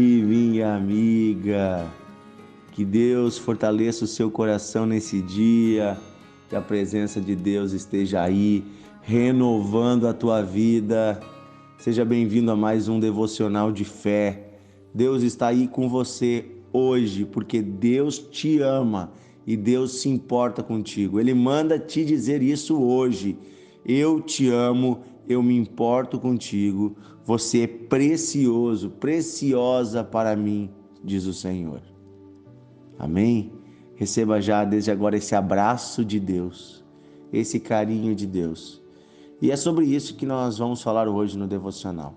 E minha amiga, que Deus fortaleça o seu coração nesse dia, que a presença de Deus esteja aí, renovando a tua vida. Seja bem-vindo a mais um devocional de fé. Deus está aí com você hoje, porque Deus te ama e Deus se importa contigo. Ele manda te dizer isso hoje. Eu te amo, eu me importo contigo. Você é precioso, preciosa para mim, diz o Senhor. Amém? Receba já desde agora esse abraço de Deus, esse carinho de Deus. E é sobre isso que nós vamos falar hoje no devocional.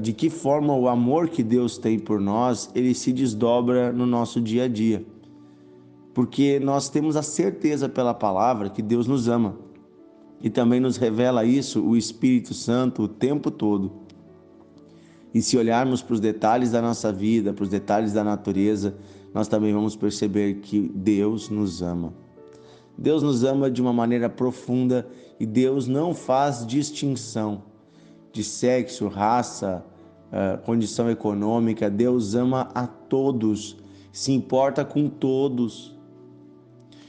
De que forma o amor que Deus tem por nós, ele se desdobra no nosso dia a dia. Porque nós temos a certeza pela palavra que Deus nos ama. E também nos revela isso o Espírito Santo o tempo todo. E se olharmos para os detalhes da nossa vida, para os detalhes da natureza, nós também vamos perceber que Deus nos ama. Deus nos ama de uma maneira profunda e Deus não faz distinção de sexo, raça, condição econômica. Deus ama a todos, se importa com todos.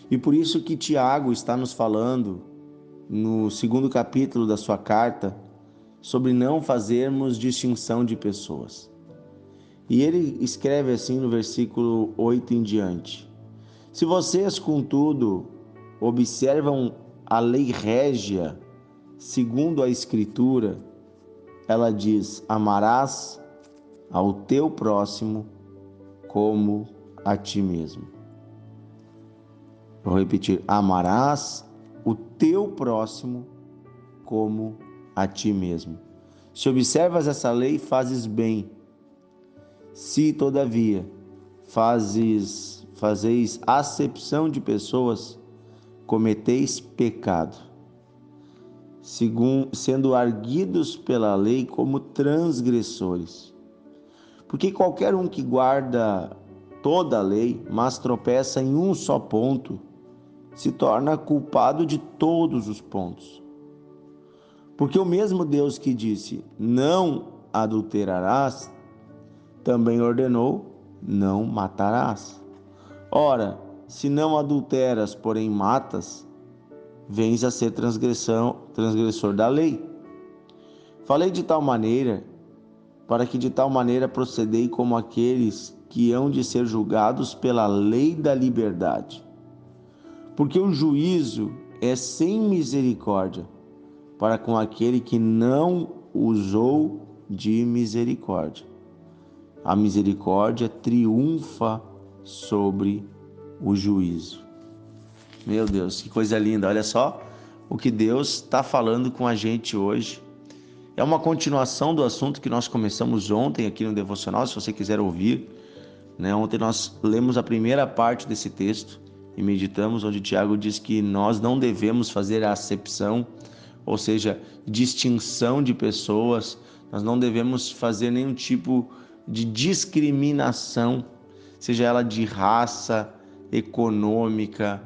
E por isso que Tiago está nos falando, no 2º capítulo da sua carta, sobre não fazermos distinção de pessoas. E ele escreve assim no versículo 8 em diante: se vocês, contudo, observam a lei régia, segundo a Escritura, ela diz: amarás ao teu próximo como a ti mesmo. Vou repetir: amarás o teu próximo como a ti mesmo. Se observas essa lei, fazes bem. Se, todavia, fazeis acepção de pessoas, cometeis pecado, sendo arguidos pela lei como transgressores. Porque qualquer um que guarda toda a lei, mas tropeça em um só ponto, se torna culpado de todos os pontos. Porque o mesmo Deus que disse, não adulterarás, também ordenou, não matarás. Ora, se não adulteras, porém matas, vens a ser transgressor da lei. Falei de tal maneira, para que de tal maneira procedei como aqueles que hão de ser julgados pela lei da liberdade. Porque o juízo é sem misericórdia para com aquele que não usou de misericórdia. A misericórdia triunfa sobre o juízo. Meu Deus, que coisa linda! Olha só o que Deus está falando com a gente hoje. É uma continuação do assunto que nós começamos ontem aqui no devocional, se você quiser ouvir. Ontem nós lemos a primeira parte desse texto e meditamos, onde Tiago diz que nós não devemos fazer a acepção, ou seja, distinção de pessoas. Nós não devemos fazer nenhum tipo de discriminação, seja ela de raça, econômica,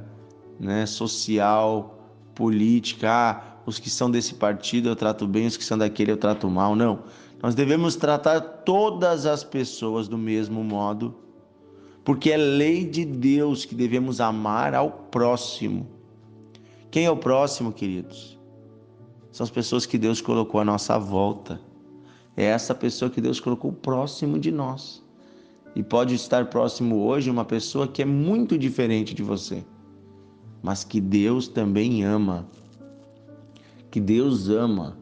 social, política. Os que são desse partido eu trato bem, os que são daquele eu trato mal. Não, nós devemos tratar todas as pessoas do mesmo modo, porque é lei de Deus que devemos amar ao próximo. Quem é o próximo, queridos? São as pessoas que Deus colocou à nossa volta. É essa pessoa que Deus colocou próximo de nós. E pode estar próximo hoje uma pessoa que é muito diferente de você, mas que Deus também ama. Que Deus ama.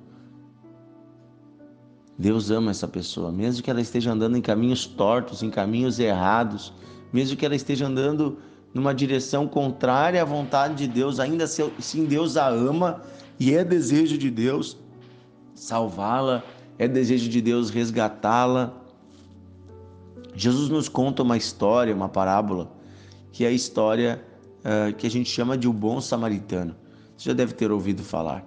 Deus ama essa pessoa, mesmo que ela esteja andando em caminhos tortos, em caminhos errados, mesmo que ela esteja andando numa direção contrária à vontade de Deus, ainda assim Deus a ama e é desejo de Deus salvá-la, é desejo de Deus resgatá-la. Jesus nos conta uma história, uma parábola, que é a história que a gente chama de o bom samaritano. Você já deve ter ouvido falar.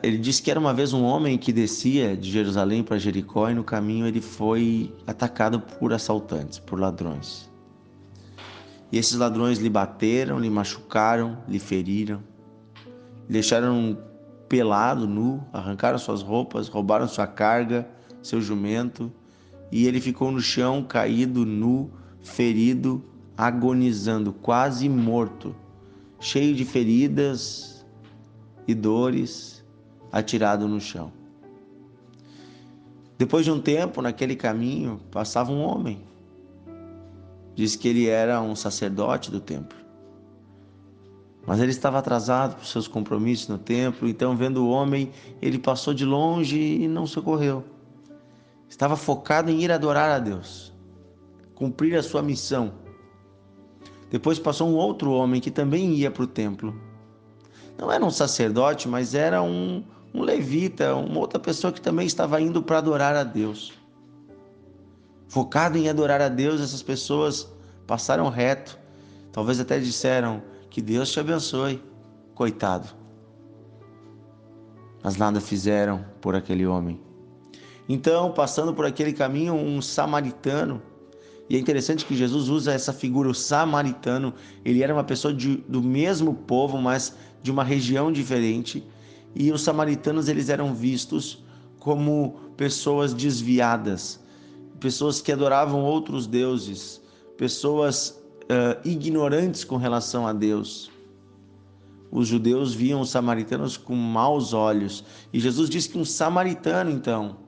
Ele diz que era uma vez um homem que descia de Jerusalém para Jericó e no caminho ele foi atacado por assaltantes, por ladrões. E esses ladrões lhe bateram, lhe machucaram, lhe feriram, lhe deixaram pelado, nu, arrancaram suas roupas, roubaram sua carga, seu jumento, e ele ficou no chão, caído, nu, ferido, agonizando, quase morto, cheio de feridas e dores, atirado no chão. Depois de um tempo, naquele caminho, passava um homem. Diz que ele era um sacerdote do templo. Mas ele estava atrasado por seus compromissos no templo, então, vendo o homem, ele passou de longe e não socorreu. Estava focado em ir adorar a Deus, cumprir a sua missão. Depois passou um outro homem que também ia para o templo. Não era um sacerdote, mas era um levita, uma outra pessoa que também estava indo para adorar a Deus. Focado em adorar a Deus, essas pessoas passaram reto. Talvez até disseram: que Deus te abençoe, coitado. Mas nada fizeram por aquele homem. Então, passando por aquele caminho, um samaritano, e é interessante que Jesus usa essa figura, o samaritano, ele era uma pessoa do mesmo povo, mas de uma região diferente, e os samaritanos eles eram vistos como pessoas desviadas, pessoas que adoravam outros deuses, pessoas ignorantes com relação a Deus. Os judeus viam os samaritanos com maus olhos, e Jesus disse que um samaritano, então,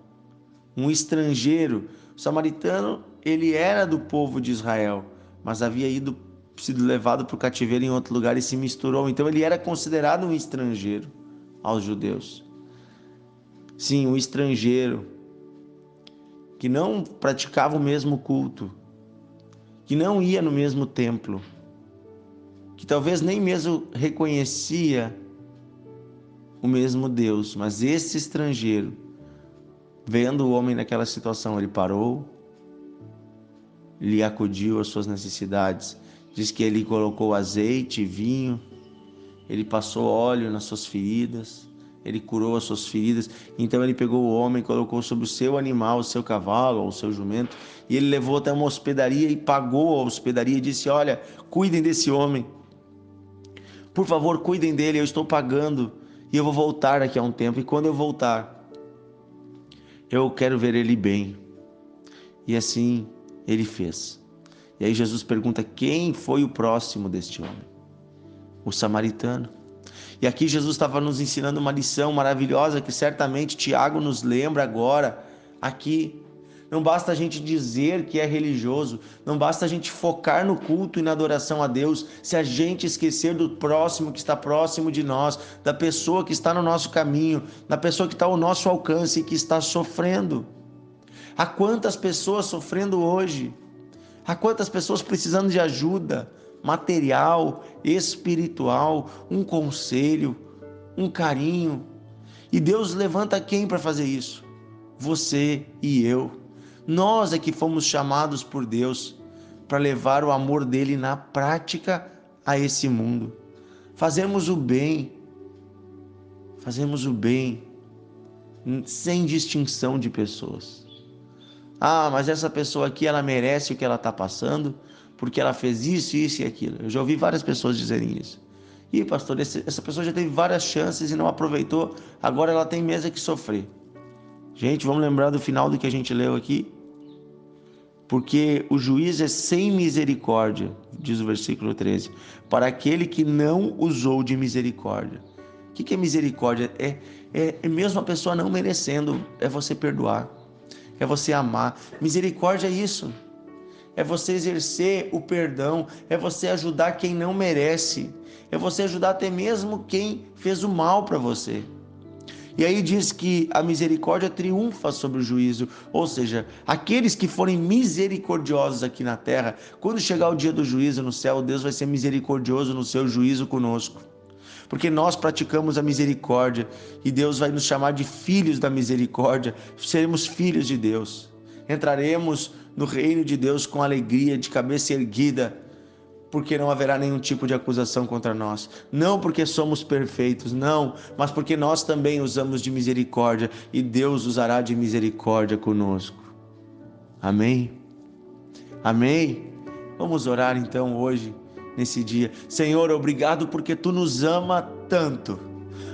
um estrangeiro, o samaritano, ele era do povo de Israel, mas havia sido levado para o cativeiro em outro lugar e se misturou, então ele era considerado um estrangeiro aos judeus. Sim, um estrangeiro que não praticava o mesmo culto, que não ia no mesmo templo, que talvez nem mesmo reconhecia o mesmo Deus, mas esse estrangeiro, vendo o homem naquela situação, ele parou, lhe acudiu às suas necessidades. Diz que ele colocou azeite e vinho, ele passou óleo nas suas feridas, ele curou as suas feridas. Então ele pegou o homem, colocou sobre o seu animal, o seu cavalo ou o seu jumento, e ele levou até uma hospedaria e pagou a hospedaria e disse: olha, cuidem desse homem, por favor, cuidem dele, eu estou pagando e eu vou voltar daqui a um tempo, e quando eu voltar, eu quero ver ele bem. E assim ele fez. E aí Jesus pergunta: quem foi o próximo deste homem? O samaritano. E aqui Jesus estava nos ensinando uma lição maravilhosa que certamente Tiago nos lembra agora aqui. Não basta a gente dizer que é religioso, não basta a gente focar no culto e na adoração a Deus, se a gente esquecer do próximo que está próximo de nós, da pessoa que está no nosso caminho, da pessoa que está ao nosso alcance e que está sofrendo. Há quantas pessoas sofrendo hoje? Há quantas pessoas precisando de ajuda material, espiritual, um conselho, um carinho? E Deus levanta quem para fazer isso? Você e eu. Nós é que fomos chamados por Deus para levar o amor dele na prática a esse mundo. Fazemos o bem sem distinção de pessoas. Ah, mas essa pessoa aqui, ela merece o que ela está passando, porque ela fez isso, isso e aquilo. Eu já ouvi várias pessoas dizerem isso. Ih, pastor, essa pessoa já teve várias chances e não aproveitou, agora ela tem mesmo que sofrer. Gente, vamos lembrar do final do que a gente leu aqui? Porque o juiz é sem misericórdia, diz o versículo 13, para aquele que não usou de misericórdia. O que é misericórdia? É mesmo a pessoa não merecendo, é você perdoar, é você amar. Misericórdia é isso, é você exercer o perdão, é você ajudar quem não merece, é você ajudar até mesmo quem fez o mal para você. E aí diz que a misericórdia triunfa sobre o juízo, ou seja, aqueles que forem misericordiosos aqui na terra, quando chegar o dia do juízo no céu, Deus vai ser misericordioso no seu juízo conosco, porque nós praticamos a misericórdia e Deus vai nos chamar de filhos da misericórdia, seremos filhos de Deus, entraremos no reino de Deus com alegria, de cabeça erguida, porque não haverá nenhum tipo de acusação contra nós. Não porque somos perfeitos, não, mas porque nós também usamos de misericórdia e Deus usará de misericórdia conosco. Amém? Amém? Vamos orar então hoje, nesse dia. Senhor, obrigado porque Tu nos ama tanto.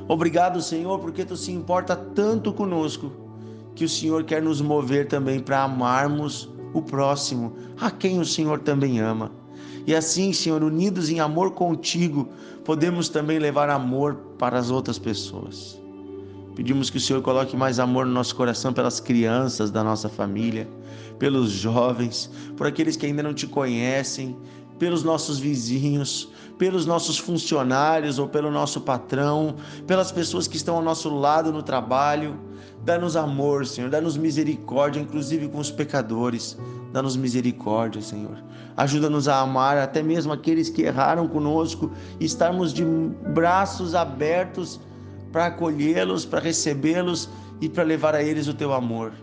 Obrigado, Senhor, porque Tu se importa tanto conosco, que o Senhor quer nos mover também para amarmos o próximo, a quem o Senhor também ama. E assim, Senhor, unidos em amor contigo, podemos também levar amor para as outras pessoas. Pedimos que o Senhor coloque mais amor no nosso coração pelas crianças da nossa família, pelos jovens, por aqueles que ainda não te conhecem, pelos nossos vizinhos, pelos nossos funcionários ou pelo nosso patrão, pelas pessoas que estão ao nosso lado no trabalho. Dá-nos amor, Senhor, dá-nos misericórdia, inclusive com os pecadores. Dá-nos misericórdia, Senhor. Ajuda-nos a amar até mesmo aqueles que erraram conosco e estarmos de braços abertos para acolhê-los, para recebê-los e para levar a eles o teu amor,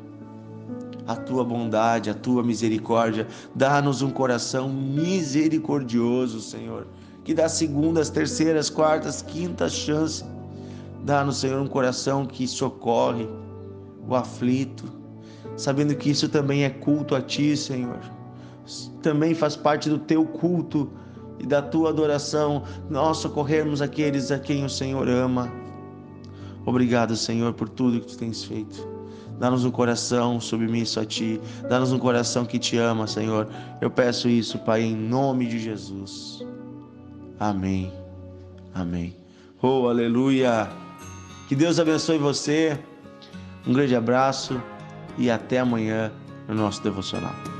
a tua bondade, a tua misericórdia. Dá-nos um coração misericordioso, Senhor, que dá segundas, terceiras, quartas, quintas chances. Dá-nos, Senhor, um coração que socorre o aflito, sabendo que isso também é culto a ti, Senhor. Também faz parte do teu culto e da tua adoração, nós socorrermos aqueles a quem o Senhor ama. Obrigado, Senhor, por tudo que tu tens feito. Dá-nos um coração submisso a ti. Dá-nos um coração que te ama, Senhor. Eu peço isso, Pai, em nome de Jesus. Amém. Amém. Oh, aleluia. Que Deus abençoe você. Um grande abraço e até amanhã no nosso devocional.